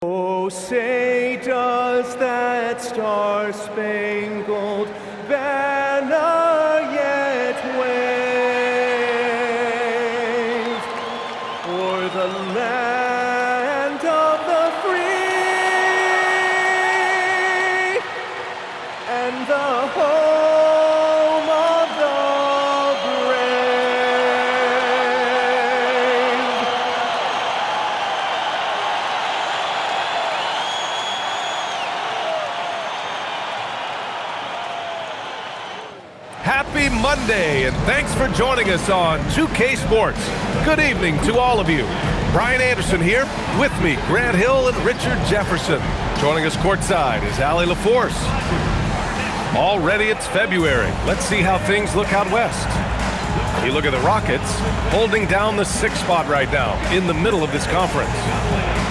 Oh, say does that star-spangled banner yet wave o'er the land of the free and the home of the Happy Monday, and thanks for joining us on 2K Sports. Good evening to all of you. Brian Anderson here, with me, Grant Hill and Richard Jefferson. Joining us courtside is Allie LaForce. Already it's February. Let's see how things look out west. You look at the Rockets, holding down the 6th spot right now, in the middle of this conference.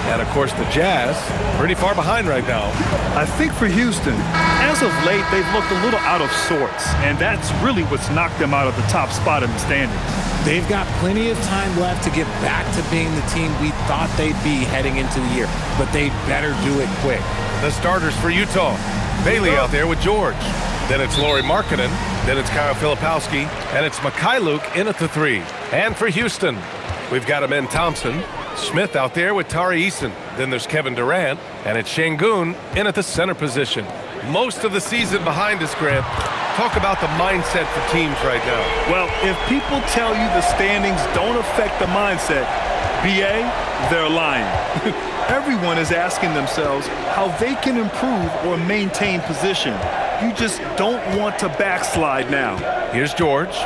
And, of course, the Jazz, pretty far behind right now. I think for Houston, as of late, they've looked a little out of sorts, and that's really what's knocked them out of the top spot in the standings. They've got plenty of time left to get back to being the team we thought they'd be heading into the year, but they better do it quick. The starters for Utah, Bailey out there with George. Then it's Lauri Markkanen, then it's Kyle Filipowski, and it's Mikhailuk in at the 3. And for Houston, we've got Amen Thompson, Smith out there with Tari Eason. Then there's Kevin Durant, and it's Şengün in at the center position. Most of the season behind us, Grant. Talk about the mindset for teams right now. Well, if people tell you the standings don't affect the mindset, BA, they're lying. Everyone is asking themselves how they can improve or maintain position. You just don't want to backslide now. Here's George.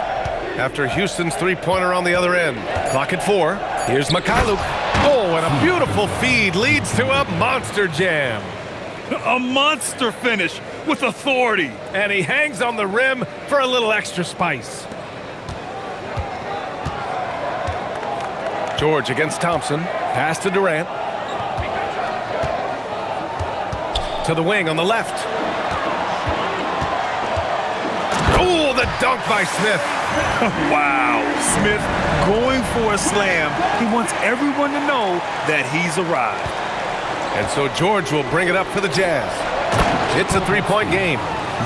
After Houston's three-pointer on the other end. Clock at 4. Here's Mikhailuk. Oh, and a beautiful feed leads to a monster jam. A monster finish with authority. And he hangs on the rim for a little extra spice. George against Thompson. Pass to Durant. To the wing on the left. Oh, the dunk by Smith. Wow. Smith going for a slam. He wants everyone to know that he's arrived. And so George will bring it up for the Jazz. It's a three-point game.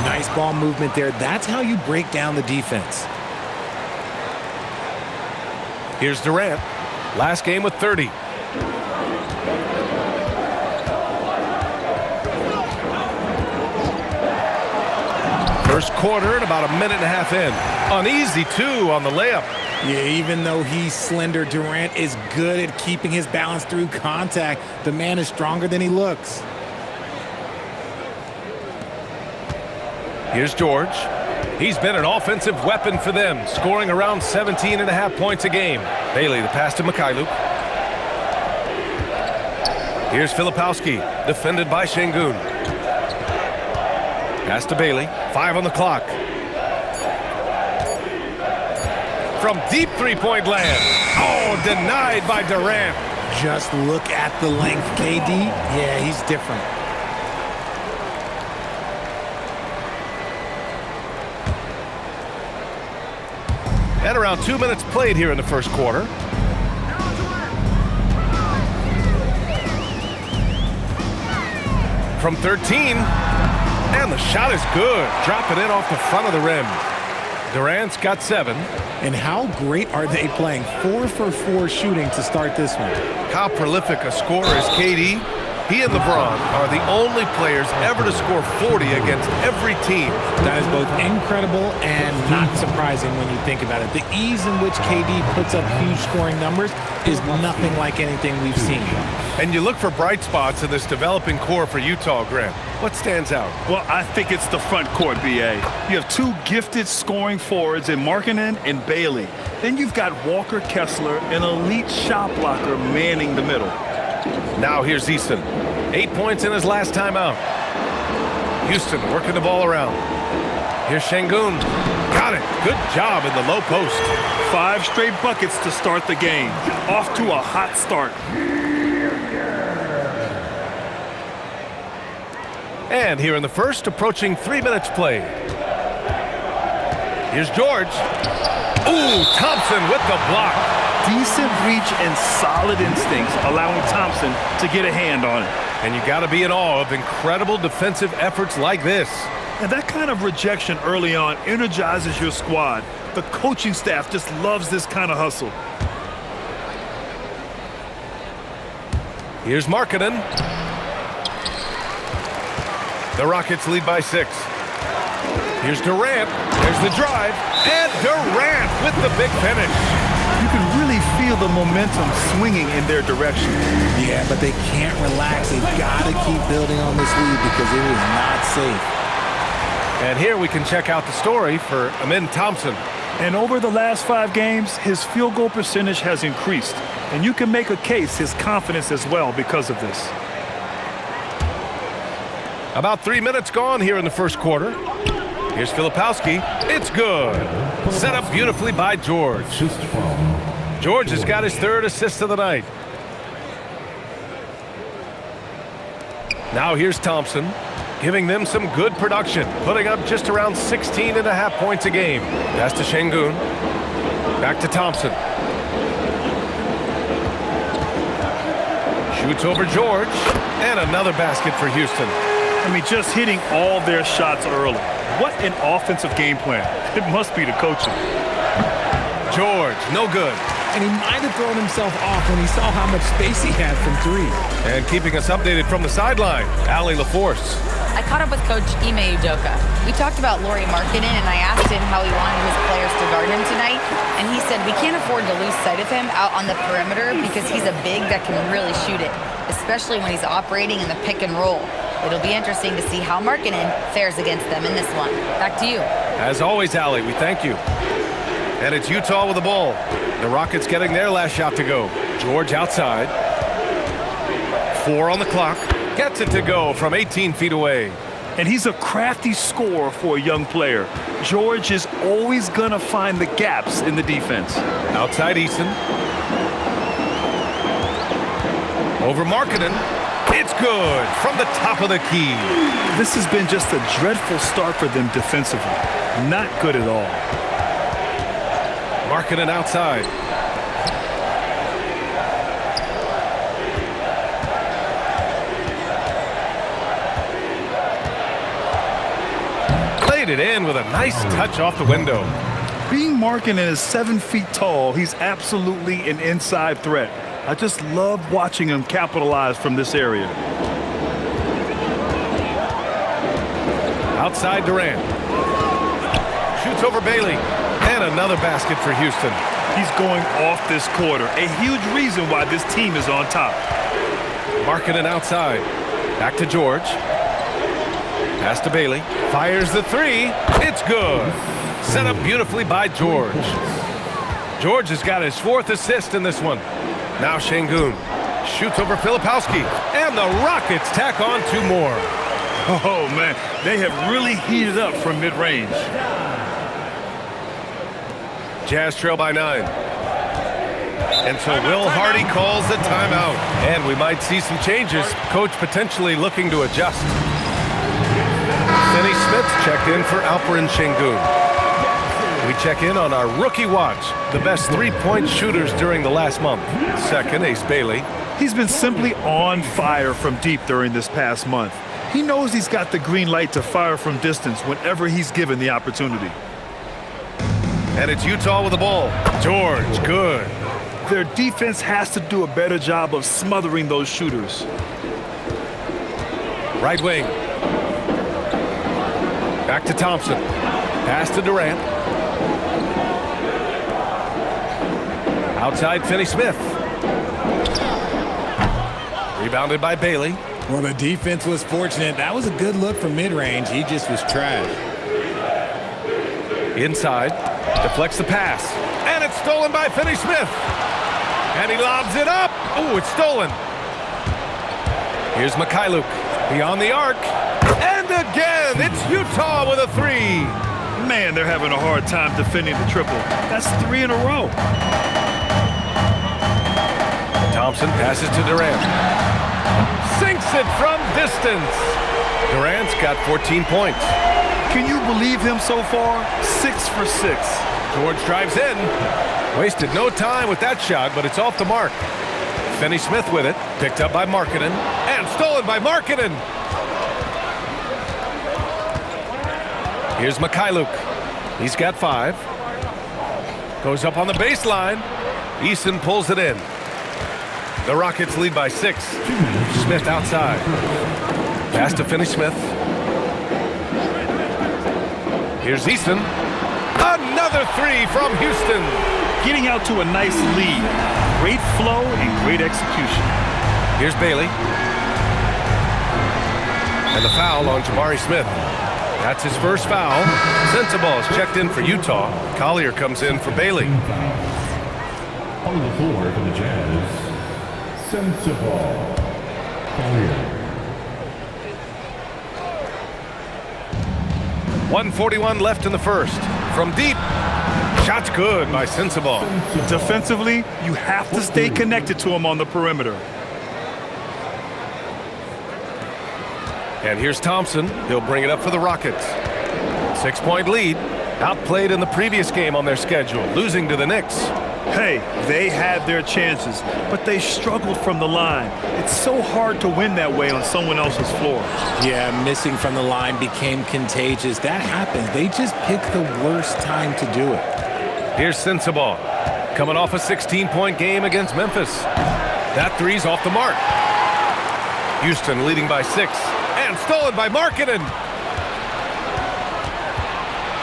Nice ball movement there. That's how you break down the defense. Here's Durant. Last game with 30. First quarter and about a minute and a half in. Uneasy, too, on the layup. Yeah, even though he's slender, Durant is good at keeping his balance through contact. The man is stronger than he looks. Here's George. He's been an offensive weapon for them, scoring around 17.5 points a game. Bailey, the pass to Mikhailuk. Here's Filipowski, defended by Şengün. Pass to Bailey. 5 on the clock. From deep three-point land. Oh, denied by Durant. Just look at the length, KD. Yeah, he's different. And around 2 minutes played here in the first quarter. From 13. And the shot is good. Drop it in off the front of the rim. Durant's got 7. And how great are they playing? 4 for 4 shooting to start this one. How prolific a scorer is KD? He and LeBron are the only players ever to score 40 against every team. That is both incredible and not surprising when you think about it. The ease in which KD puts up huge scoring numbers is nothing like anything we've seen. And you look for bright spots in this developing core for Utah, Grant. What stands out? Well, I think it's the front court, BA. You have 2 gifted scoring forwards in Markkanen and Bailey. Then you've got Walker Kessler, an elite shot blocker, manning the middle. Now here's Eason. 8 points in his last time out. Houston working the ball around. Here's Şengün. Got it. Good job in the low post. 5 straight buckets to start the game. Off to a hot start. And here in the first, approaching 3 minutes played. Here's George. Ooh, Thompson with the block. Decent reach and solid instincts, allowing Thompson to get a hand on it. And you got to be in awe of incredible defensive efforts like this. And that kind of rejection early on energizes your squad. The coaching staff just loves this kind of hustle. Here's Markkanen. The Rockets lead by 6. Here's Durant. There's the drive. And Durant with the big finish. You can really feel the momentum swinging in their direction. Yeah, but they can't relax. They've got to keep building on this lead because it is not safe. And here we can check out the story for Amin Thompson. And over the last 5 games, his field goal percentage has increased. And you can make a case his confidence as well because of this. About 3 minutes gone here in the first quarter. Here's Filipowski. It's good. Set up beautifully by George. George has got his 3rd assist of the night. Now here's Thompson, giving them some good production, putting up just around 16.5 points a game. Pass to Şengün. Back to Thompson. Shoots over George. And another basket for Houston. I mean, just hitting all their shots early. What an offensive game plan. It must be the coaching. George, no good. And he might have thrown himself off when he saw how much space he had from 3. And keeping us updated from the sideline, Allie LaForce. I caught up with Coach Ime Udoka. We talked about Lauri Markkanen, and I asked him how he wanted his players to guard him tonight. And he said we can't afford to lose sight of him out on the perimeter because he's a big that can really shoot it, especially when he's operating in the pick and roll. It'll be interesting to see how Markkanen fares against them in this one. Back to you. As always, Allie, we thank you. And it's Utah with the ball. The Rockets getting their last shot to go. George outside. 4 on the clock. Gets it to go from 18 feet away. And he's a crafty scorer for a young player. George is always going to find the gaps in the defense. Outside Eason. Over Markkanen. It's good from the top of the key. This has been just a dreadful start for them defensively. Not good at all. Markkanen outside. Played it in with a nice touch off the window. Being Markkanen is 7 feet tall, he's absolutely an inside threat. I just love watching him capitalize from this area. Outside Durant. Shoots over Bailey. And another basket for Houston. He's going off this quarter. A huge reason why this team is on top. Markkanen outside. Back to George. Pass to Bailey. Fires the 3. It's good. Set up beautifully by George. George has got his 4th assist in this one. Now Şengün shoots over Filipowski. And the Rockets tack on 2 more. Oh, man. They have really heated up from mid-range. Jazz trail by 9. And so Will Hardy calls the timeout. And we might see some changes. Coach potentially looking to adjust. Finney Smith checked in for Alperen Şengün. We check in on our rookie watch, the best 3-point shooters during the last month. Second, Ace Bailey. He's been simply on fire from deep during this past month. He knows he's got the green light to fire from distance whenever he's given the opportunity. And it's Utah with the ball. George, good. Their defense has to do a better job of smothering those shooters. Right wing. Back to Thompson. Pass to Durant. Outside Finney Smith. Rebounded by Bailey. Well, the defense was fortunate. That was a good look from mid-range. He just was trash. Inside. Deflects the pass. And it's stolen by Finney Smith. And he lobs it up. Oh, it's stolen. Here's Mikhailuk. Beyond the arc. And again, it's Utah with a 3. Man, they're having a hard time defending the triple. That's 3 in a row. Thompson passes to Durant. Sinks it from distance. Durant's got 14 points. Can you believe him so far? 6 for 6. George drives in. Wasted no time with that shot, but it's off the mark. Finney Smith with it. Picked up by Markkanen. And stolen by Markkanen. Here's Mikhailuk. He's got 5. Goes up on the baseline. Eason pulls it in. The Rockets lead by 6. Smith outside. Pass to Finney-Smith. Here's Eason. Another 3 from Houston. Getting out to a nice lead. Great flow and great execution. Here's Bailey. And the foul on Jabari Smith. That's his first foul. Sensabaugh is checked in for Utah. Collier comes in for Bailey. On the floor for the Jazz, Sensabaugh. Collier. 1:41 left in the first. From deep. Shot's good by Sensabaugh. Defensively, you have to stay connected to him on the perimeter. And here's Thompson. He'll bring it up for the Rockets. 6-point lead. Outplayed in the previous game on their schedule, losing to the Knicks. Hey, they had their chances, but they struggled from the line. It's so hard to win that way on someone else's floor. Yeah, missing from the line became contagious. That happens. They just picked the worst time to do it. Here's Sensabaugh. Coming off a 16-point game against Memphis. That 3's off the mark. Houston leading by 6. And stolen by Markkanen.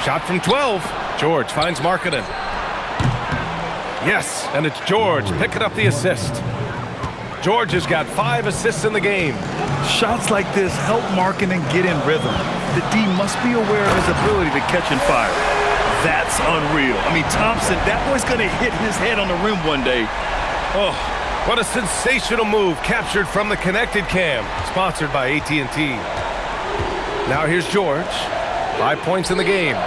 Shot from 12. George finds Markkanen. Yes, and it's George picking up the assist. George has got 5 assists in the game. Shots like this help Markkanen get in rhythm. The D must be aware of his ability to catch and fire. That's unreal. I mean, Thompson, that boy's going to hit his head on the rim one day. Oh, what a sensational move captured from the connected cam, sponsored by AT&T. Now here's George. 5 points in the game.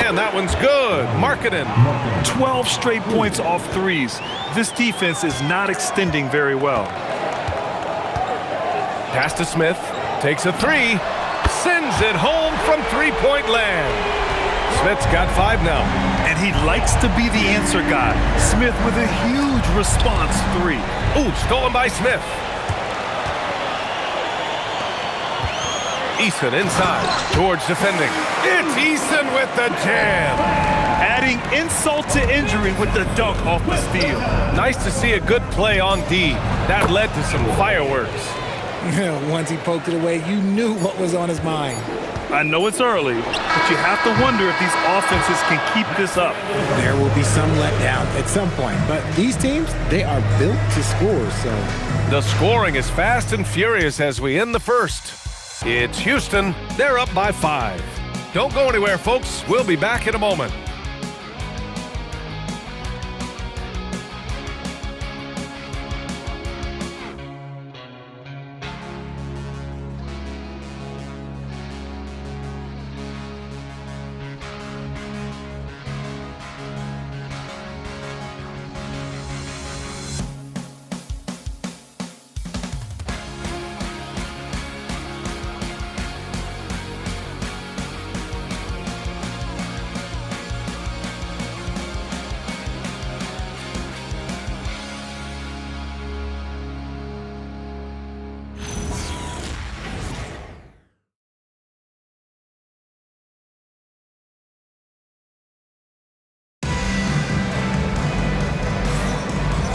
And that one's good. Markkanen. 12 straight points off 3s. This defense is not extending very well. Pass to Smith. Takes a 3. Sends it home from 3-point land. Smith's got 5 now. And he likes to be the answer guy. Smith with a huge response 3. Ooh, stolen by Smith. Eason inside. George defending. It's Eason with the jam. Adding insult to injury with the dunk off the steal. Nice to see a good play on D. That led to some fireworks. Once he poked it away, you knew what was on his mind. I know it's early, but you have to wonder if these offenses can keep this up. There will be some letdown at some point, but these teams, they are built to score, so. The scoring is fast and furious as we end the first. It's Houston. They're up by 5. Don't go anywhere, folks. We'll be back in a moment.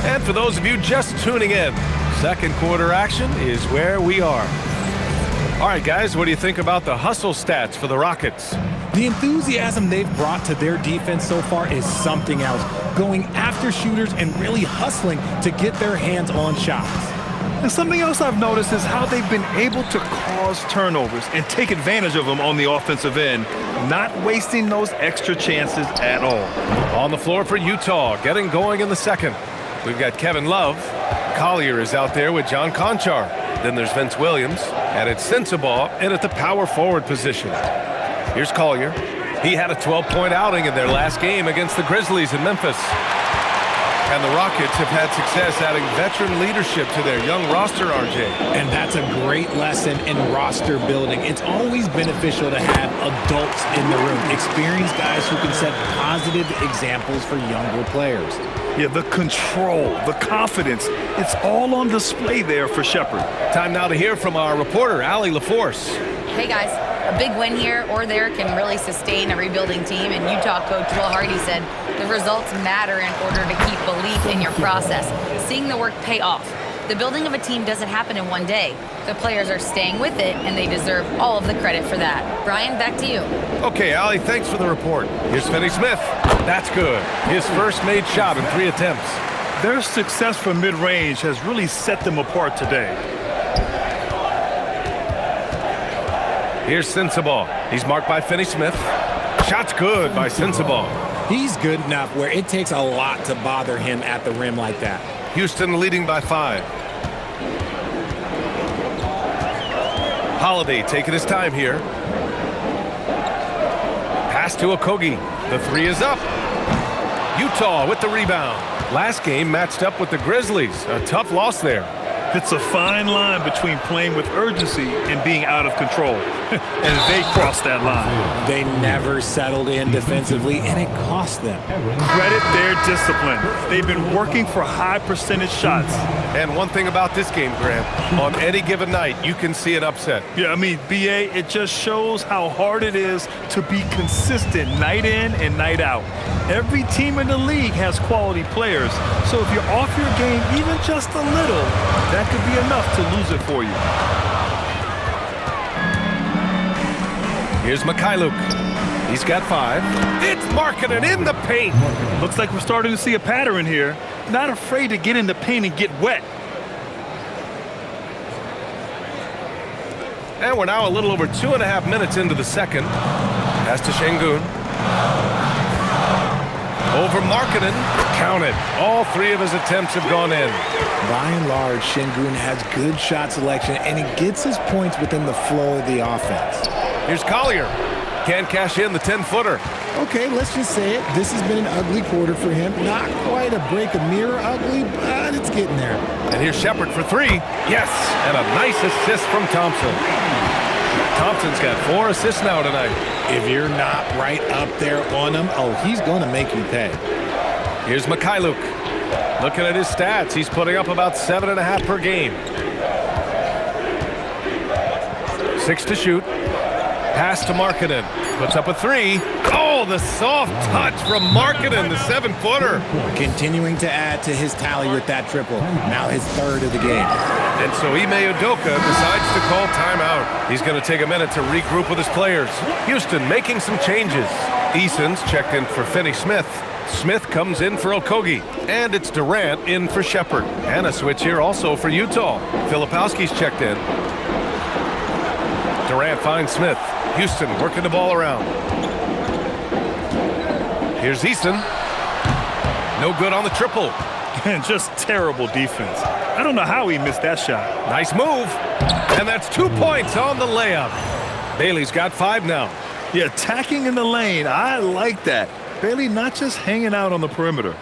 And for those of you just tuning in, second quarter action is where we are. All right, guys, what do you think about the hustle stats for the Rockets? The enthusiasm they've brought to their defense so far is something else. Going after shooters and really hustling to get their hands on shots. And something else I've noticed is how they've been able to cause turnovers and take advantage of them on the offensive end, not wasting those extra chances at all. On the floor for Utah, getting going in the second. We've got Kevin Love. Collier is out there with John Conchar. Then there's Vince Williams, and it's Sensabaugh in at the power forward position. Here's Collier. He had a 12-point outing in their last game against the Grizzlies in Memphis. And the Rockets have had success adding veteran leadership to their young roster, RJ. And that's a great lesson in roster building. It's always beneficial to have adults in the room, experienced guys who can set positive examples for younger players. Yeah, the control, the confidence, it's all on display there for Shepherd. Time now to hear from our reporter, Allie LaForce. Hey guys, a big win here or there can really sustain a rebuilding team, and Utah coach Will Hardy said the results matter in order to keep belief in your process, seeing the work pay off. The building of a team doesn't happen in one day. The players are staying with it, and they deserve all of the credit for that. Brian, back to you. Okay, Allie, thanks for the report. Here's Finney Smith. That's good. His first made shot in 3 attempts. Their success from mid-range has really set them apart today. Here's Sensabaugh. He's marked by Finney Smith. Shot's good by Sensabaugh. He's good enough where it takes a lot to bother him at the rim like that. Houston leading by 5. Holiday taking his time here. Pass to Okogie. The 3 is up. Utah with the rebound. Last game matched up with the Grizzlies. A tough loss there. It's a fine line between playing with urgency and being out of control. And they crossed that line. They never settled in defensively, and it cost them. Credit their discipline. They've been working for high percentage shots. And one thing about this game, Grant, on any given night, you can see an upset. Yeah, I mean, BA, it just shows how hard it is to be consistent night in and night out. Every team in the league has quality players, so if you're off your game even just a little, that could be enough to lose it for you. Here's Mikhailuk. He's got 5. It's Markkanen in the paint. Looks like we're starting to see a pattern here. Not afraid to get in the paint and get wet. And we're now a little over 2.5 minutes into the second. Pass to Şengün. Over Markkanen. Counted. All 3 of his attempts have gone in. By and large, Şengün has good shot selection, and he gets his points within the flow of the offense. Here's Collier. Can't cash in the 10-footer. Okay, let's just say it. This has been an ugly quarter for him. Not quite a break a mirror ugly, but it's getting there. And here's Shepherd for 3. Yes, and a nice assist from Thompson. Thompson's got 4 assists now tonight. If you're not right up there on him, oh, he's going to make you pay. Here's Mikhailuk. Looking at his stats, he's putting up about 7.5 per game. 6 to shoot. Pass to Markkanen. Puts up a 3. Oh, the soft touch from Markkanen, the 7-footer. Continuing to add to his tally with that triple. Now his 3rd of the game. And so Ime Udoka decides to call timeout. He's going to take a minute to regroup with his players. Houston making some changes. Eason's checked in for Finney Smith. Smith comes in for Okogie. And it's Durant in for Shepherd. And a switch here also for Utah. Filipowski's checked in. Durant finds Smith. Houston working the ball around. Here's Eason. No good on the triple. And just terrible defense. I don't know how he missed that shot. Nice move. And that's 2 points on the layup. Bailey's got 5 now. Yeah, attacking in the lane. I like that. Bailey not just hanging out on the perimeter.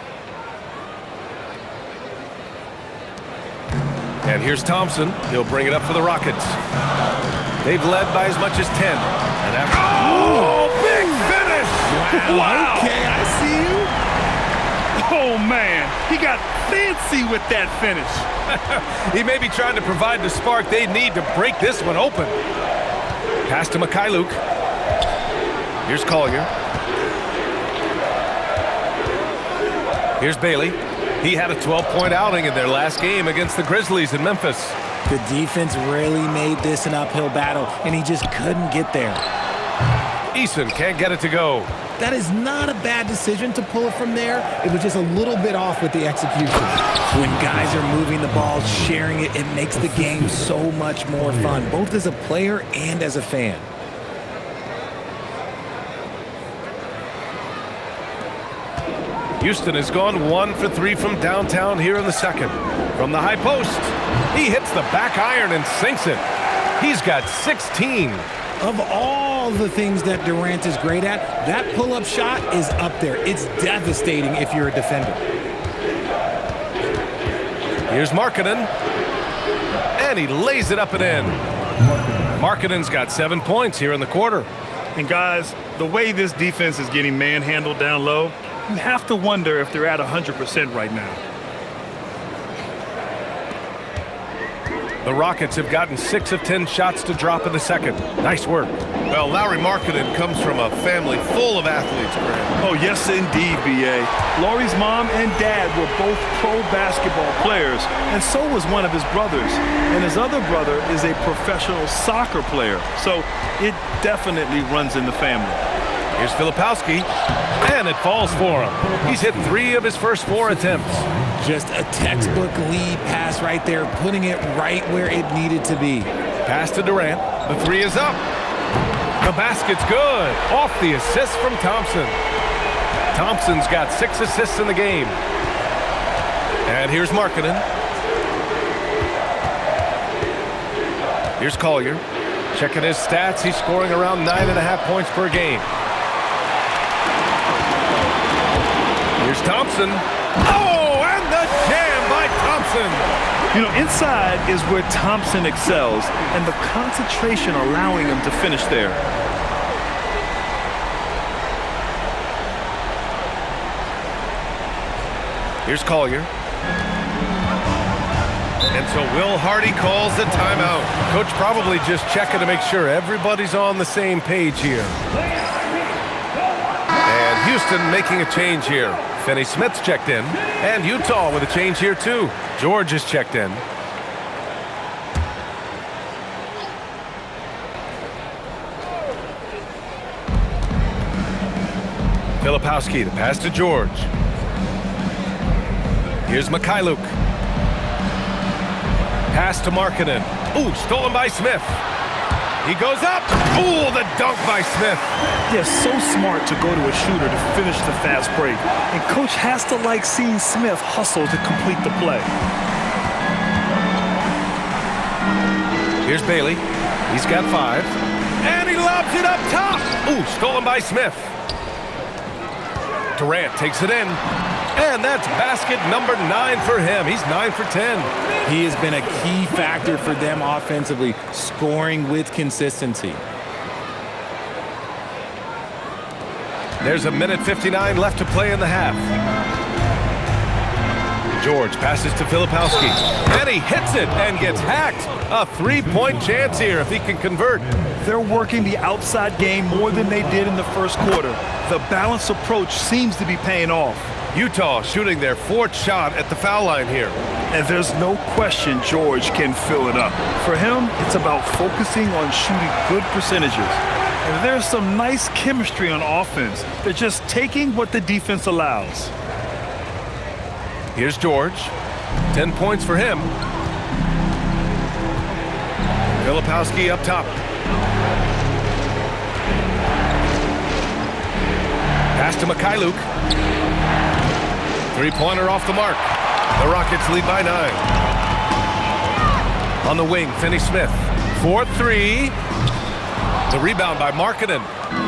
And here's Thompson. He'll bring it up for the Rockets. They've led by as much as 10. And after big finish! Wow. Okay, I see you. Oh, man. He got fancy with that finish. He may be trying to provide the spark they need to break this one open. Pass to Mikhailuk. Here's Collier. Here's Bailey. He had a 12-point outing in their last game against the Grizzlies in Memphis. The defense really made this an uphill battle, and he just couldn't get there. Eason can't get it to go. That is not a bad decision to pull it from there. It was just a little bit off with the execution. When guys are moving the ball, sharing it, it makes the game so much more fun, both as a player and as a fan. Houston has gone 1 for 3 from downtown here in the second. From the high post, he hits the back iron and sinks it. He's got 16. Of all the things that Durant is great at, that pull-up shot is up there. It's devastating if you're a defender. Here's Markkanen. And he lays it up and in. Markkanen's got 7 points here in the quarter. And guys, the way this defense is getting manhandled down low, you have to wonder if they're at 100% right now. The Rockets have gotten 6 of 10 shots to drop in the second. Nice work. Well, Lauri Markkanen comes from a family full of athletes, Grant. Oh, yes, indeed, B.A. Lauri's mom and dad were both pro basketball players, and so was one of his brothers. And his other brother is a professional soccer player, so it definitely runs in the family. Here's Filipowski, and it falls for him. He's hit 3 of his first 4 attempts. Just a textbook lead pass right there, putting it right where it needed to be. Pass to Durant. The 3 is up. The basket's good. Off the assist from Thompson. Thompson's got 6 assists in the game. And here's Markkanen. Here's Collier. Checking his stats. He's scoring around 9.5 points per game. Here's Thompson. Oh, and the jam by Thompson. You know, inside is where Thompson excels, and the concentration allowing him to finish there. Here's Collier. And so Will Hardy calls the timeout. Coach probably just checking to make sure everybody's on the same page here. And Houston making a change here. Finney Smith's checked in. And Utah with a change here too. George is checked in. Filipowski, the pass to George. Here's Mikhailuk. Pass to Markkanen. Ooh, stolen by Smith. He goes up. Ooh, the dunk by Smith. They're so smart to go to a shooter to finish the fast break. And coach has to like seeing Smith hustle to complete the play. Here's Bailey. He's got 5. And he lobs it up top. Ooh, stolen by Smith. Durant takes it in. And that's basket number 9 for him. He's 9 for 10. He has been a key factor for them offensively, scoring with consistency. There's 1:59 left to play in the half. George passes to Filipowski. And he hits it and gets hacked. A 3-point chance here if he can convert. They're working the outside game more than they did in the first quarter. The balanced approach seems to be paying off. Utah shooting their 4th shot at the foul line here. And there's no question George can fill it up. For him, it's about focusing on shooting good percentages. And there's some nice chemistry on offense. They're just taking what the defense allows. Here's George. 10 points for him. Filipowski up top. Pass to Mikhailuk. 3-pointer off the mark. The Rockets lead by 9. On the wing, Finney Smith. 4-3. The rebound by Markkanen.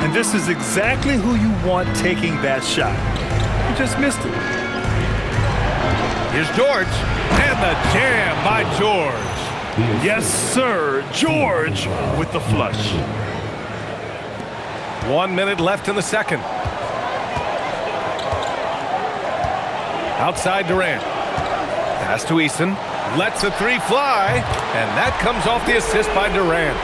And this is exactly who you want taking that shot. You just missed it. Here's George. And the jam by George. Yes, sir. George with the flush. 1 minute left in the second. Outside Durant. Pass to Eason. Lets a 3 fly. And that comes off the assist by Durant.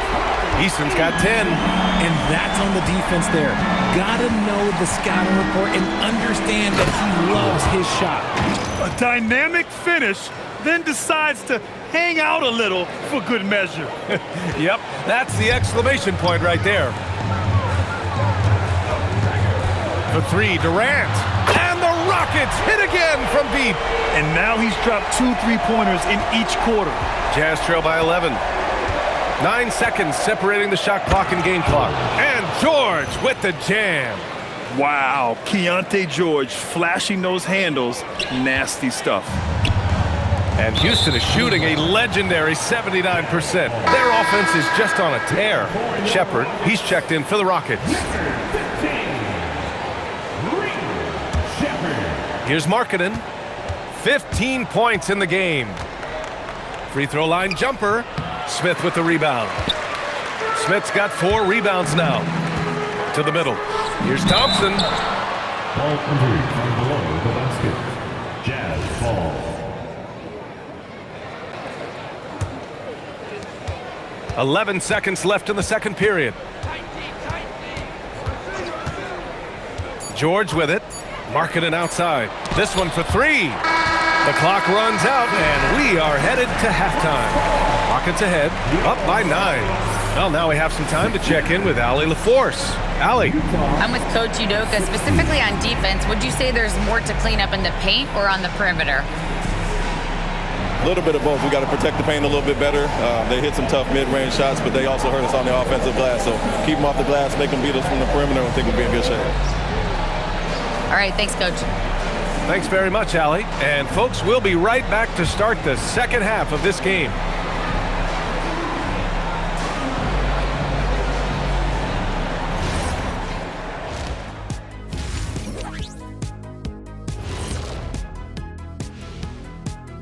Eason's got 10. And that's on the defense there. Gotta know the scouting report and understand that he loves his shot. A dynamic finish, then decides to hang out a little for good measure. Yep, that's the exclamation point right there. The 3, Durant. And the Rockets hit again from deep. And now he's dropped 2 3-pointers in each quarter. Jazz trail by 11. 9 seconds separating the shot clock and game clock. And George with the jam. Wow, Keontae George flashing those handles. Nasty stuff. And Houston is shooting a legendary 79%. Their offense is just on a tear. Shepard, he's checked in for the Rockets. Here's Markkanen. 15 points in the game. Free throw line jumper. Smith with the rebound. Smith's got 4 rebounds now. To the middle. Here's Thompson. Ball entry from below the basket. Jazz ball. 11 seconds left in the second period. George with it. Markkanen outside. This one for three. The clock runs out, and we are headed to halftime. Rockets ahead, up by 9. Well, now we have some time to check in with Allie LaForce. Allie. I'm with Coach Udoka. Specifically on defense, would you say there's more to clean up in the paint or on the perimeter? A little bit of both. We got to protect the paint a little bit better. They hit some tough mid-range shots, but they also hurt us on the offensive glass. So keep them off the glass, make them beat us from the perimeter, and I think we'll be in good shape. All right, thanks, Coach. Thanks very much, Allie. And folks, we'll be right back to start the second half of this game.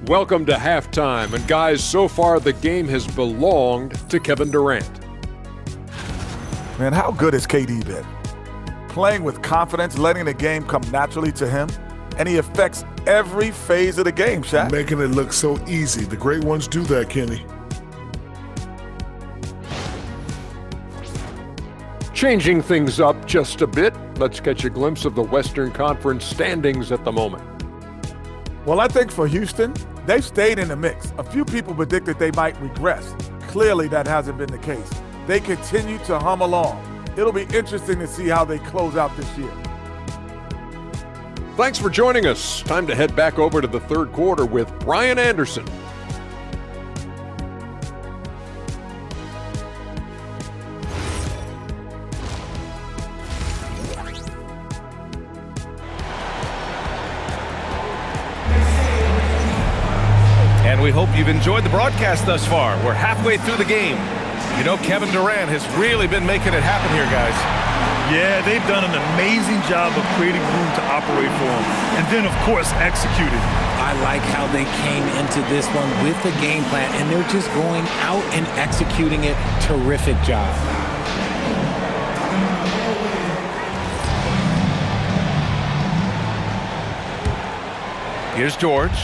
Welcome to halftime, and guys, so far the game has belonged to Kevin Durant. Man, how good has KD been? Playing with confidence, letting the game come naturally to him, and he affects every phase of the game, Shaq. Making it look so easy. The great ones do that, Kenny. Changing things up just a bit, let's catch a glimpse of the Western Conference standings at the moment. Well, I think for Houston, they've stayed in the mix. A few people predicted they might regress. Clearly, that hasn't been the case. They continue to hum along. It'll be interesting to see how they close out this year. Thanks for joining us. Time to head back over to the third quarter with Brian Anderson. And we hope you've enjoyed the broadcast thus far. We're halfway through the game. You know, Kevin Durant has really been making it happen here, guys. Yeah, they've done an amazing job of creating room to operate for him. And then, of course, executed. I like how they came into this one with the game plan, and they're just going out and executing it. Terrific job. Here's George.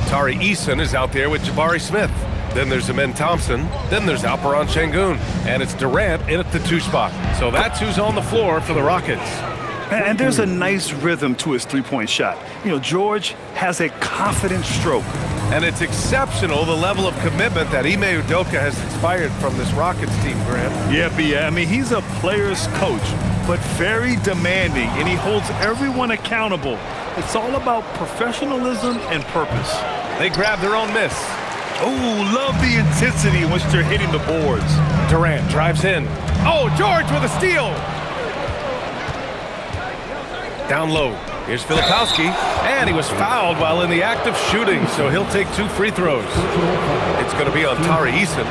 Tari Eason is out there with Jabari Smith. Then there's Amen Thompson. Then there's Alperon Şengün. And it's Durant in at the 2 spot. So that's who's on the floor for the Rockets. And there's a nice rhythm to his three-point shot. You know, George has a confident stroke. And it's exceptional, the level of commitment that Ime Udoka has inspired from this Rockets team, Grant. Yeah, I mean, he's a player's coach, but very demanding, and he holds everyone accountable. It's all about professionalism and purpose. They grab their own miss. Oh, love the intensity in which they're hitting the boards. Durant drives in. Oh, George with a steal. Down low. Here's Filipowski. And he was fouled while in the act of shooting, so he'll take 2 free throws. It's going to be on Tari Eason.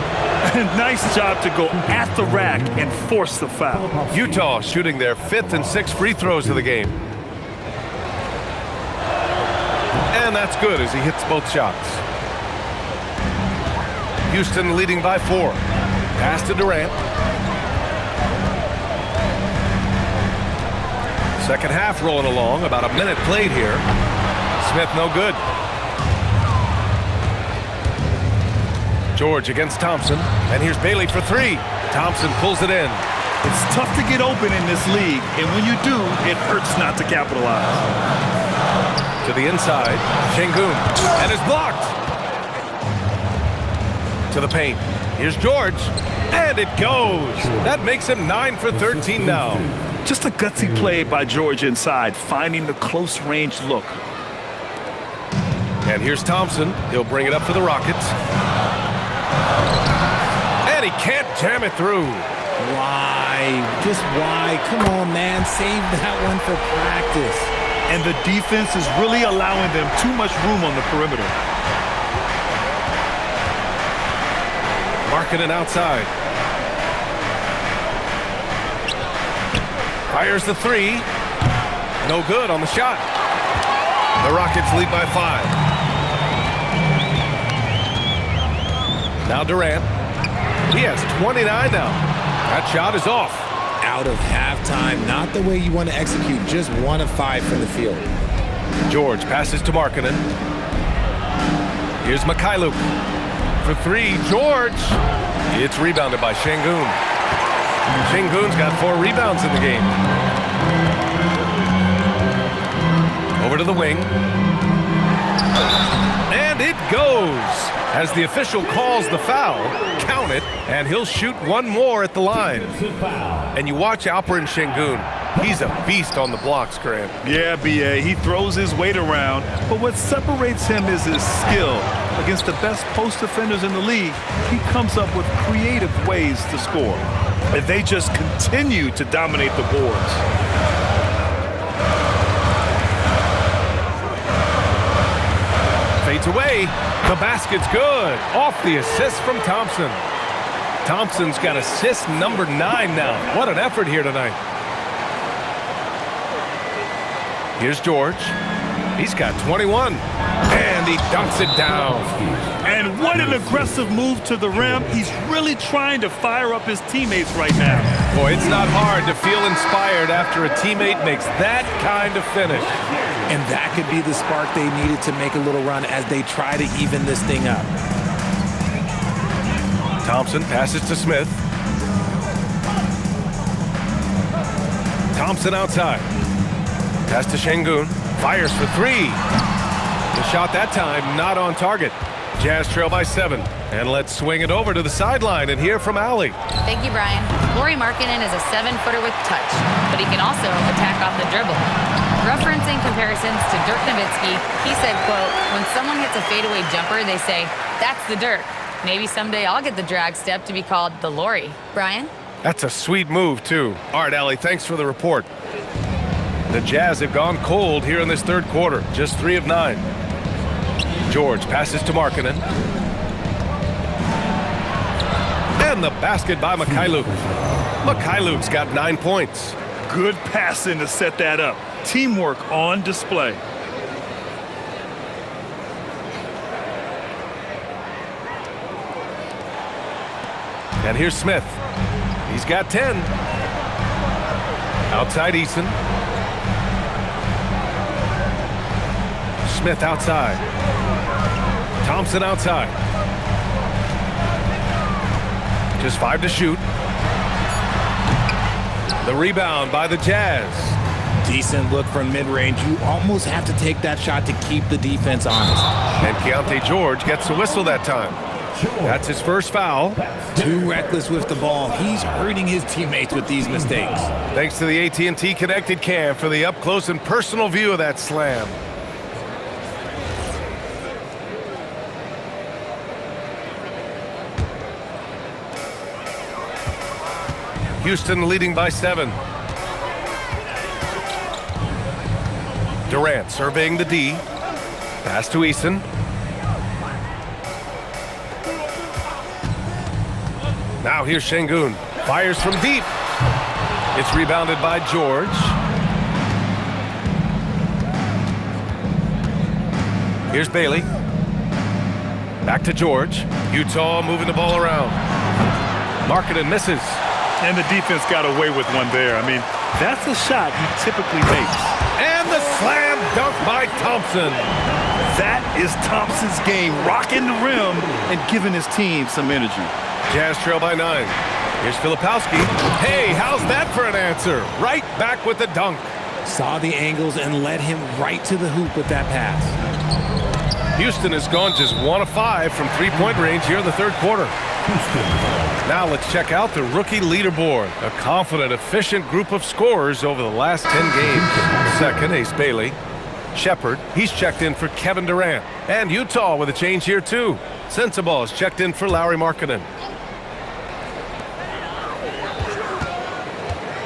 Nice job to go at the rack and force the foul. Utah shooting their 5th and 6th free throws of the game. And that's good as he hits both shots. Houston leading by 4. Pass to Durant. Second half rolling along, about a minute played here. Smith no good. George against Thompson, and here's Bailey for 3. Thompson pulls it in. It's tough to get open in this league, and when you do, it hurts not to capitalize. To the inside, Şengün, and is blocked. To the paint. Here's George, and it goes. That makes him 9 for 13 now. Just a gutsy play by George inside, finding the close-range look. And here's Thompson. He'll bring it up for the Rockets. And he can't jam it through. Why? Just why? Come on, man. Save that one for practice. And the defense is really allowing them too much room on the perimeter. Markkanen outside. Fires the 3. No good on the shot. The Rockets lead by 5. Now Durant. He has 29 now. That shot is off. out of halftime. Not the way you want to execute. Just 1 of 5 from the field. George passes to Markkanen. Here's Mikhailuk for 3. George. It's rebounded by Şengün. Şengün's got 4 rebounds in the game. Over to the wing. And it goes. As the official calls the foul, count it, and he'll shoot 1 more at the line. And you watch Alperen Şengün. He's a beast on the blocks, Grant. Yeah, B.A., he throws his weight around, but what separates him is his skill. Against the best post defenders in the league, he comes up with creative ways to score. And they just continue to dominate the boards. Fades away. The basket's good. Off the assist from Thompson. Thompson's got assist number 9 now. What an effort here tonight. Here's George. He's got 21. And he dunks it down. And what an aggressive move to the rim. He's really trying to fire up his teammates right now. Boy, it's not hard to feel inspired after a teammate makes that kind of finish. And that could be the spark they needed to make a little run as they try to even this thing up. Thompson passes to Smith. Thompson outside. Pass to Şengün. Fires for 3. The shot that time not on target. Jazz trail by 7. And let's swing it over to the sideline and hear from Allie. Thank you, Brian. Lauri Markkanen is a 7-footer with touch, but he can also attack off the dribble. Referencing comparisons to Dirk Nowitzki, he said, quote, when someone hits a fadeaway jumper, they say, that's the Dirk. Maybe someday I'll get the drag step to be called the Lauri. Brian? That's a sweet move, too. All right, Allie, thanks for the report. The Jazz have gone cold here in this third quarter, just 3 of 9. George passes to Markkanen. And the basket by Mikhailuk. Mikhailuk's got 9 points. Good passing to set that up. Teamwork on display. And here's Smith. He's got 10. Outside Eason. Smith outside. Thompson outside. Just 5 to shoot. The rebound by the Jazz. Decent look from mid-range. You almost have to take that shot to keep the defense honest. And Keontae George gets the whistle that time. That's his first foul. Too reckless with the ball. He's hurting his teammates with these mistakes. Thanks to the AT&T Connected Cam for the up-close and personal view of that slam. Houston leading by 7. Durant surveying the D. Pass to Eason. Now here's Şengün. Fires from deep. It's rebounded by George. Here's Bailey. Back to George. Utah moving the ball around. Markkanen misses. And the defense got away with one there. I mean, that's a shot he typically makes. And the slam dunk by Thompson. That is Thompson's game, rocking the rim and giving his team some energy. Jazz trail by 9. Here's Filipowski. Hey, how's that for an answer? Right back with the dunk. Saw the angles and led him right to the hoop with that pass. Houston has gone just 1 of 5 from 3-point range here in the third quarter. Now let's check out the rookie leaderboard. A confident, efficient group of scorers over the last 10 games. Second, Ace Bailey. Shepard, he's checked in for Kevin Durant. And Utah with a change here too. Sensabaugh is checked in for Lauri Markkanen.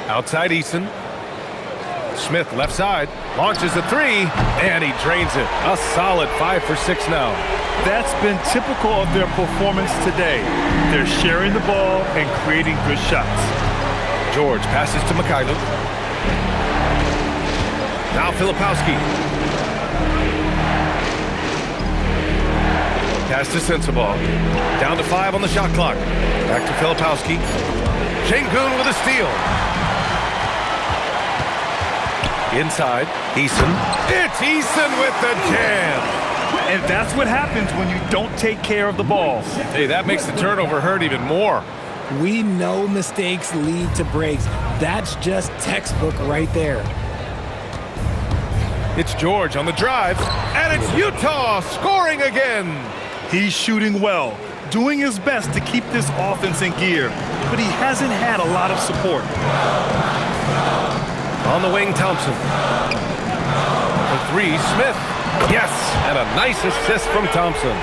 Outside Eason. Smith left side, launches a 3, and he drains it. A solid 5 for 6 now. That's been typical of their performance today. They're sharing the ball and creating good shots. George passes to Mikhailuk. Now Filipowski. Pass to Sensabaugh. Down to 5 on the shot clock. Back to Filipowski. Şengün with a steal. Inside, Eason. It's Eason with the jam. And that's what happens when you don't take care of the ball. Hey, that makes the turnover hurt even more. We know mistakes lead to breaks. That's just textbook right there. It's George on the drive, and it's Utah scoring again. He's shooting well, doing his best to keep this offense in gear, but he hasn't had a lot of support. On the wing, Thompson. For three, Smith. Yes, and a nice assist from Thompson.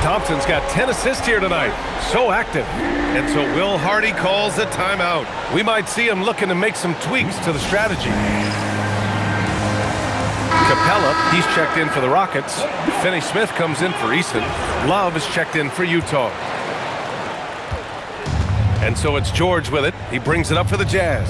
Thompson's got 10 assists here tonight. So active. And so Will Hardy calls the timeout. We might see him looking to make some tweaks to the strategy. Capella, he's checked in for the Rockets. Finney-Smith comes in for Eason. Love is checked in for Utah. And so it's George with it. He brings it up for the Jazz.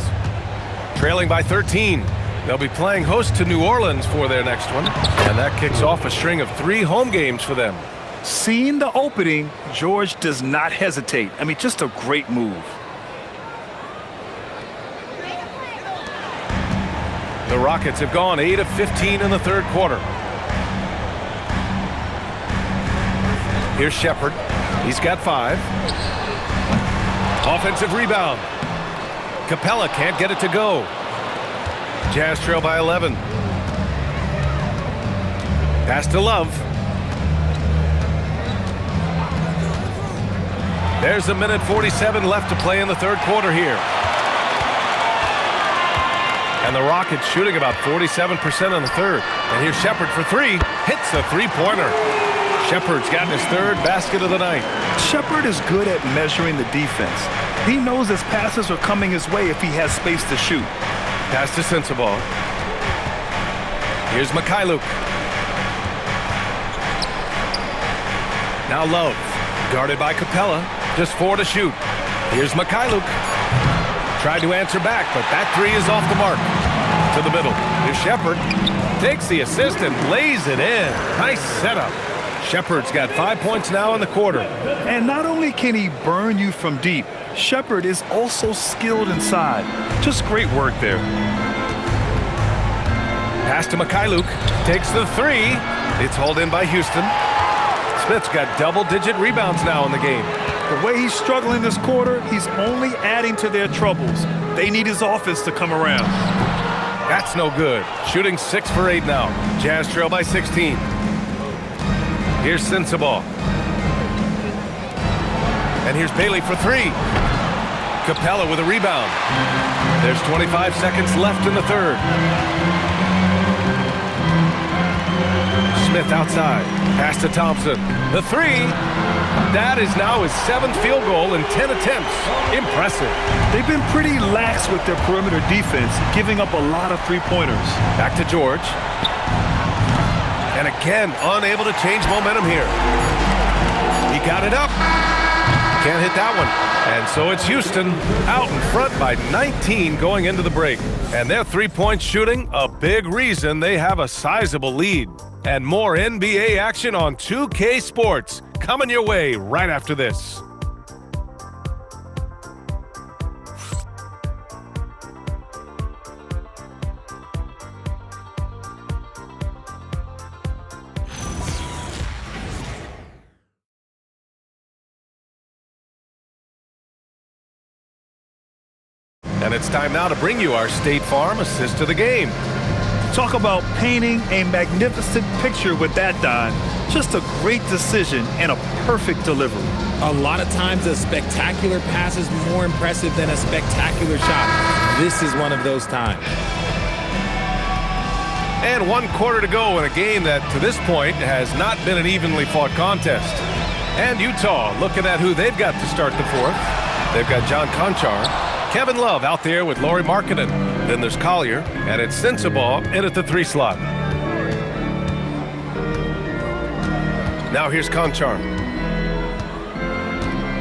Trailing by 13. They'll be playing host to New Orleans for their next one. And that kicks off a string of 3 home games for them. Seeing the opening, George does not hesitate. I mean, just a great move. The Rockets have gone 8 of 15 in the third quarter. Here's Shepherd. He's got 5. Offensive rebound. Capella can't get it to go. Jazz trail by 11. Pass to Love. There's a minute 47 left to play in the third quarter here. And the Rockets shooting about 47% in the third. And here's Shepherd for 3. Hits a three-pointer. Shepherd's gotten his third basket of the night. Shepherd is good at measuring the defense. He knows his passes are coming his way if he has space to shoot. Pass to Sensabaugh. Here's Mikhailuk. Now Love. Guarded by Capella. Just 4 to shoot. Here's Mikhailuk. Tried to answer back, but that 3 is off the mark. To the middle. Here's Shepherd. Takes the assist and lays it in. Nice setup. Shepherd's got 5 points now in the quarter. And not only can he burn you from deep, Shepherd is also skilled inside. Just great work there. Pass to Mikhailuk. Takes the 3. It's hauled in by Houston. Smith's got double-digit rebounds now in the game. The way he's struggling this quarter, he's only adding to their troubles. They need his offense to come around. That's no good. Shooting 6 for 8 now. Jazz trail by 16. Here's Sensabaugh. And here's Bailey for 3. Capella with a rebound. There's 25 seconds left in the third. Smith outside. Pass to Thompson. The 3. That is now his 7th field goal in 10 attempts. Impressive. They've been pretty lax with their perimeter defense, giving up a lot of three-pointers. Back to George. And again, unable to change momentum here. He got it up. Can't hit that one. And so it's Houston out in front by 19 going into the break. And their three-point shooting, a big reason they have a sizable lead. And more NBA action on 2K Sports coming your way right after this. And it's time now to bring you our State Farm assist to the game. Talk about painting a magnificent picture with that, Don. Just a great decision and a perfect delivery. A lot of times a spectacular pass is more impressive than a spectacular shot. This is one of those times. And 1 quarter to go in a game that, to this point, has not been an evenly fought contest. And Utah looking at who they've got to start the fourth. They've got John Conchar. Kevin Love out there with Lauri Markkanen. Then there's Collier, and it's Sensabaugh in at the 3 slot. Now here's Conchar.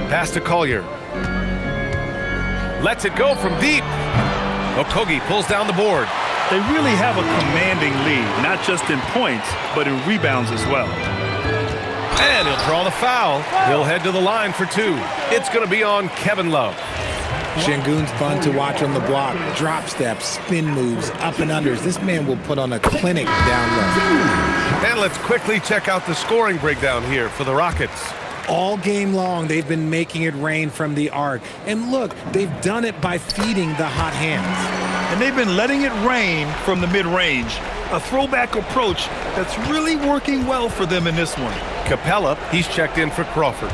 Pass to Collier. Lets it go from deep. Okogie pulls down the board. They really have a commanding lead, not just in points, but in rebounds as well. And he'll draw the foul. He'll head to the line for 2. It's going to be on Kevin Love. Şengün's fun to watch on the block. Drop steps, spin moves, up and unders. This man will put on a clinic down low. And let's quickly check out the scoring breakdown here for the Rockets. All game long, they've been making it rain from the arc. And look, they've done it by feeding the hot hands. And they've been letting it rain from the mid-range. A throwback approach that's really working well for them in this one. Capella, he's checked in for Crawford.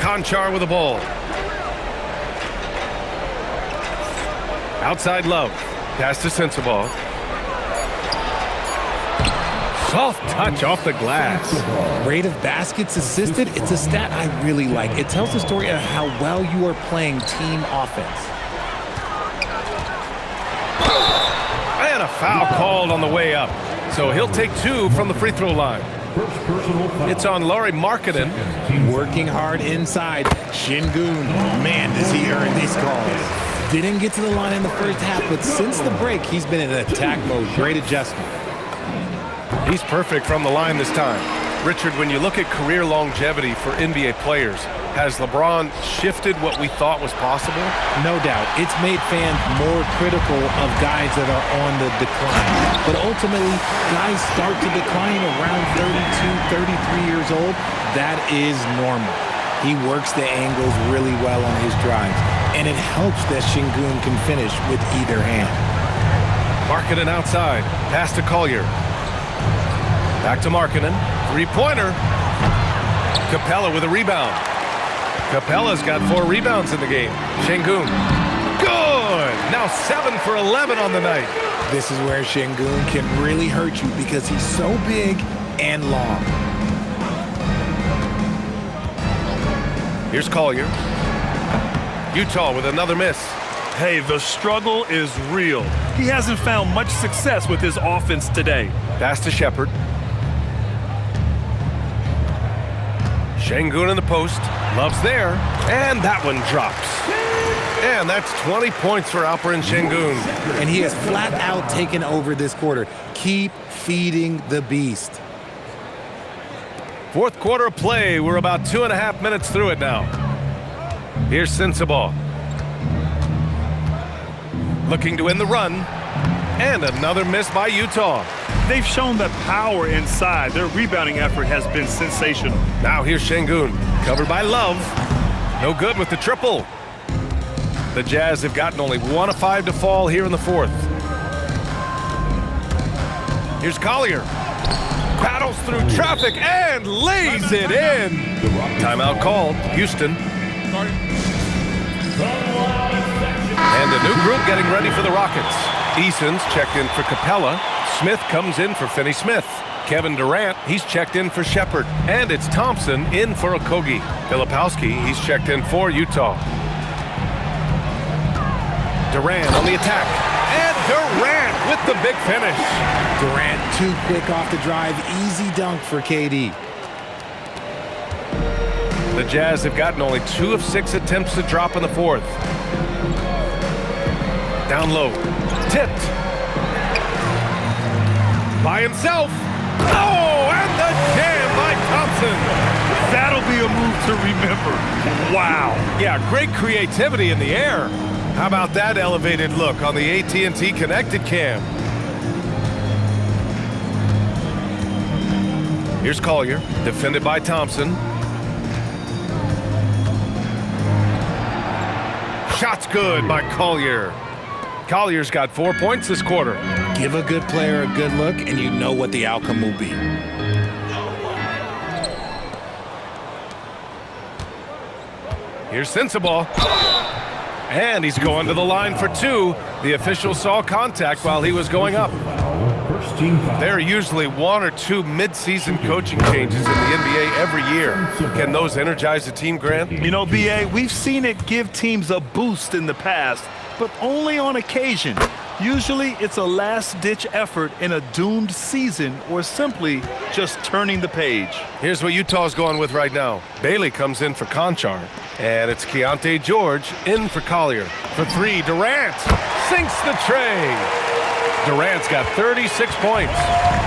Conchar with the ball. Outside Love. Pass to Sensabaugh. Soft touch off the glass. Rate of baskets assisted, it's a stat I really like. It tells the story of how well you are playing team offense. And a foul called on the way up. So he'll take 2 from the free throw line. It's on Lauri Markkanen. Working hard inside. Şengün, man, does he earn these calls. Didn't get to the line in the first half, but since the break, he's been in attack mode. Great adjustment. He's perfect from the line this time. Richard, when you look at career longevity for NBA players, has LeBron shifted what we thought was possible? No doubt. It's made fans more critical of guys that are on the decline. But ultimately, guys start to decline around 32, 33 years old. That is normal. He works the angles really well on his drives. And it helps that Şengün can finish with either hand. Markkanen outside. Pass to Collier. Back to Markkanen. Three-pointer. Capella with a rebound. Capella's got 4 rebounds in the game. Şengün. Good! Now 7 for 11 on the night. This is where Şengün can really hurt you because he's so big and long. Here's Collier. Utah with another miss. Hey, the struggle is real. He hasn't found much success with his offense today. Pass to Shepherd. Şengün in the post. Love's there. And that one drops. And that's 20 points for Alperen Şengün. And he has flat out taken over this quarter. Keep feeding the beast. Fourth quarter of play. We're about 2.5 minutes through it now. Here's Sensabaugh. Looking to end the run. And another miss by Utah. They've shown that power inside. Their rebounding effort has been sensational. Now here's Şengün. Covered by Love. No good with the triple. The Jazz have gotten only 1 of 5 to fall here in the fourth. Here's Collier. Battles through traffic and lays it in. Timeout called. Houston. And a new group getting ready for the Rockets. Eason's checked in for Capella. Smith comes in for Finney-Smith. Kevin Durant, he's checked in for Shepherd. And it's Thompson in for Okogie. Filipowski, he's checked in for Utah. Durant on the attack. And Durant with the big finish. Durant too quick off the drive. Easy dunk for KD. The Jazz have gotten only 2 of 6 attempts to drop in the fourth. Down low. Tipped. By himself. Oh, and the jam by Thompson. That'll be a move to remember. Wow. Yeah, great creativity in the air. How about that elevated look on the AT&T connected cam? Here's Collier, defended by Thompson. Shot's good by Collier. Collier's got 4 points this quarter. Give a good player a good look, and you know what the outcome will be. Here's Sensabaugh. And he's going to the line for 2. The official saw contact while he was going up. There are usually 1 or 2 mid-season coaching changes in the NBA every year. Can those energize a team, Grant? You know, B.A., we've seen it give teams a boost in the past, but only on occasion. Usually it's a last-ditch effort in a doomed season or simply just turning the page. Here's what Utah's going with right now. Bailey comes in for Conchar. And it's Keontae George in for Collier. For 3, Durant sinks the tray. Durant's got 36 points.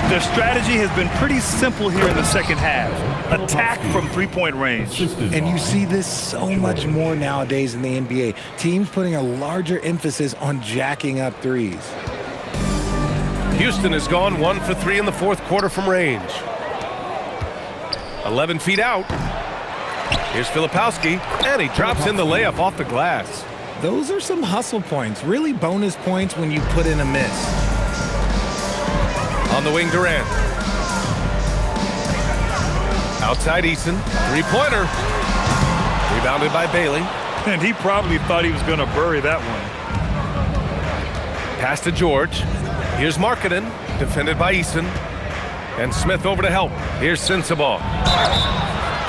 The strategy has been pretty simple here in the second half. Attack from three-point range. And you see this so much more nowadays in the NBA. Teams putting a larger emphasis on jacking up threes. Houston has gone 1 for 3 in the fourth quarter from range. 11 feet out. Here's Filipowski, and he drops in the layup off the glass. Those are some hustle points, really bonus points when you put in a miss. On the wing, Durant. Outside Eason, three-pointer. Rebounded by Bailey. And he probably thought he was going to bury that one. Pass to George. Here's Markkanen, defended by Eason. And Smith over to help. Here's Sensabaugh.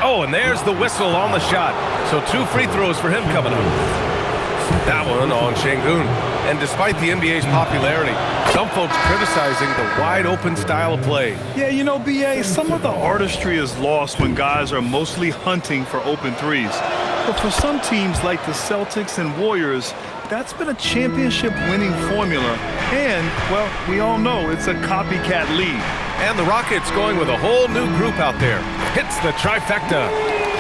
Oh, and there's the whistle on the shot. So 2 free throws for him coming up. That one on Şengün. And despite the NBA's popularity, some folks criticizing the wide-open style of play. Yeah, you know, BA, some of the artistry is lost when guys are mostly hunting for open threes. But for some teams like the Celtics and Warriors, that's been a championship-winning formula. And, well, we all know it's a copycat league. And the Rockets going with a whole new group out there. Hits the trifecta.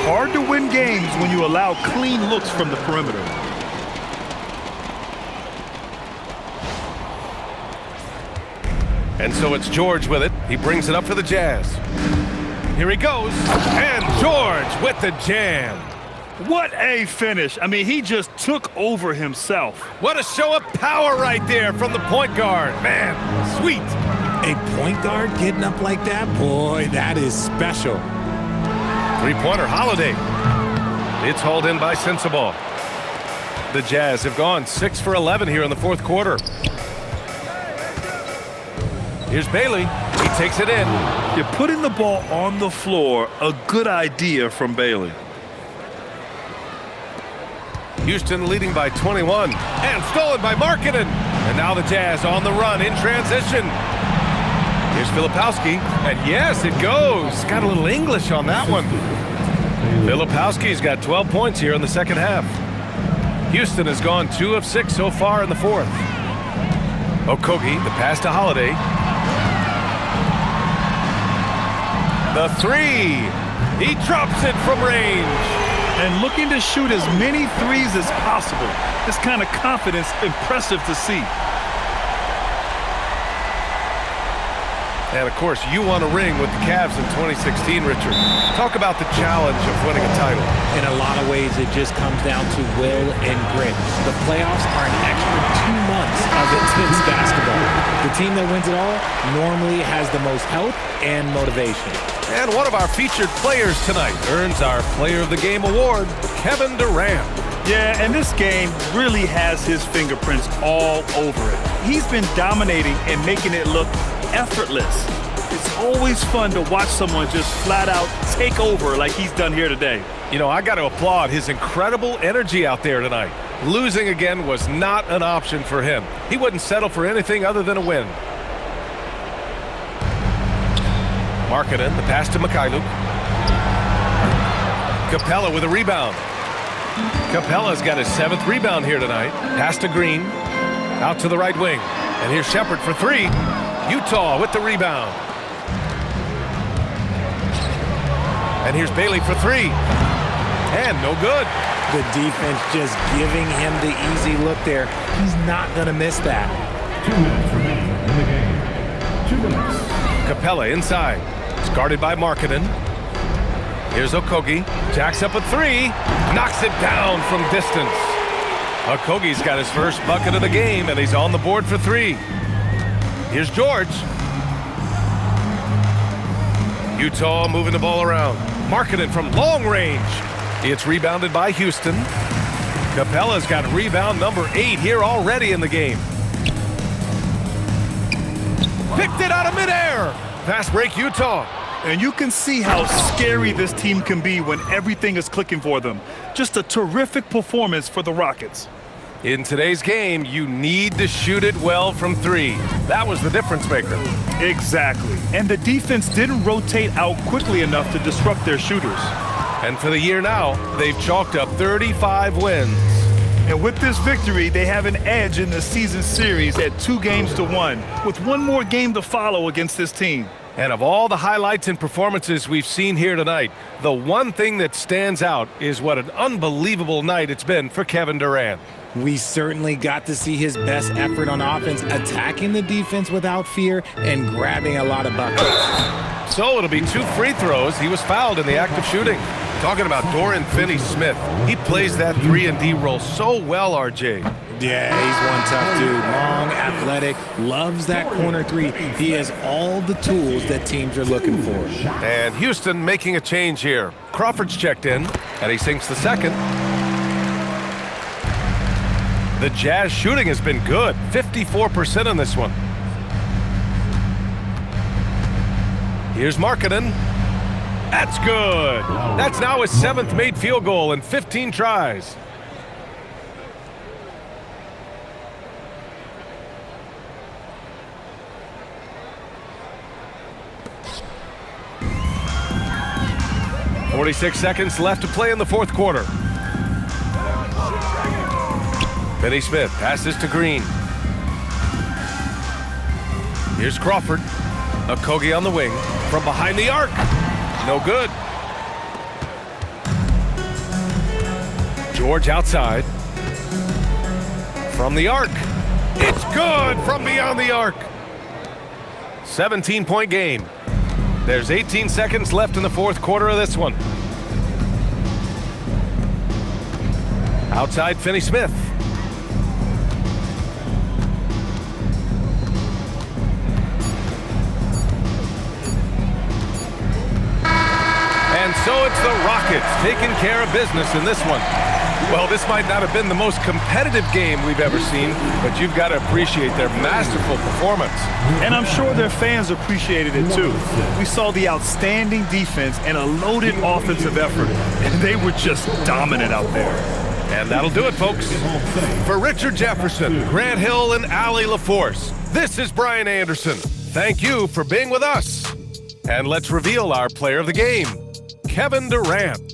Hard to win games when you allow clean looks from the perimeter. And so it's George with it. He brings it up for the Jazz. Here he goes. And George with the jam. What a finish. I mean, he just took over himself. What a show of power right there from the point guard. Man, sweet. A point guard getting up like that? Boy, that is special. Three-pointer Holiday. It's hauled in by Sensabaugh. The Jazz have gone 6 for 11 here in the fourth quarter. Here's Bailey. He takes it in. You're putting the ball on the floor. A good idea from Bailey. Houston leading by 21. And stolen by Markkanen. And now the Jazz on the run in transition. Here's Filipowski. And yes, it goes. Got a little English on that one. Filipowski's got 12 points here in the second half. Houston has gone 2 of 6 so far in the fourth. Okogie, the pass to Holiday. The three. He drops it from range. And looking to shoot as many threes as possible. This kind of confidence, impressive to see. And, of course, you won a ring with the Cavs in 2016, Richard. Talk about the challenge of winning a title. In a lot of ways, it just comes down to will and grit. The playoffs are an extra 2 months of intense basketball. The team that wins it all normally has the most health and motivation. And one of our featured players tonight earns our Player of the Game award, Kevin Durant. Yeah, and this game really has his fingerprints all over it. He's been dominating and making it look effortless. It's always fun to watch someone just flat out take over like he's done here today. You know, I got to applaud his incredible energy out there tonight. Losing again was not an option for him. He wouldn't settle for anything other than a win. Markkanen, the pass to Mikhailuk. Capella with a rebound. Capella's got his 7th rebound here tonight. Pass to Green. Out to the right wing. And here's Shepard for 3. Utah with the rebound. And here's Bailey for 3. And no good. The defense just giving him the easy look there. He's not going to miss that. 2 minutes remaining in the game. 2 minutes. Capella inside. It's guarded by Markkanen. Here's Okogie. Jacks up a 3. Knocks it down from distance. Okogie's got his first bucket of the game, and he's on the board for 3. Here's George. Utah moving the ball around. Markkanen from long range. It's rebounded by Houston. Capella's got rebound number 8 here already in the game. Picked it out of midair. Fast break, Utah. And you can see how scary this team can be when everything is clicking for them. Just a terrific performance for the Rockets. In today's game, you need to shoot it well from 3. That was the difference maker. Exactly. And the defense didn't rotate out quickly enough to disrupt their shooters. And for the year now, they've chalked up 35 wins. And with this victory, they have an edge in the season series at 2-1, with one more game to follow against this team. And of all the highlights and performances we've seen here tonight, the one thing that stands out is what an unbelievable night it's been for Kevin Durant. We certainly got to see his best effort on offense, attacking the defense without fear and grabbing a lot of buckets. So it'll be 2 free throws. He was fouled in the act of shooting. Talking about Dorian Finney-Smith. He plays that 3-and-D role so well, RJ. Yeah, he's one tough dude. Long, athletic, loves that corner 3. He has all the tools that teams are looking for. And Houston making a change here. Crawford's checked in, and he sinks the second. The Jazz shooting has been good. 54% on this one. Here's Markkanen. That's good. That's now his 7th made field goal in 15 tries. "46 seconds left to play in the 4th quarter. Finney-Smith passes to Green. Here's Crawford. Okogie on the wing from behind the arc. No good. George outside. From the arc. It's good from beyond the arc. 17-point game. There's 18 seconds left in the 4th quarter of this one. Outside Finney-Smith. And so it's the Rockets taking care of business in this one. Well, this might not have been the most competitive game we've ever seen, but you've got to appreciate their masterful performance. And I'm sure their fans appreciated it too. We saw the outstanding defense and a loaded offensive effort, and they were just dominant out there. And that'll do it, folks. For Richard Jefferson, Grant Hill, and Allie LaForce, this is Brian Anderson. Thank you for being with us. And let's reveal our player of the game, Kevin Durant.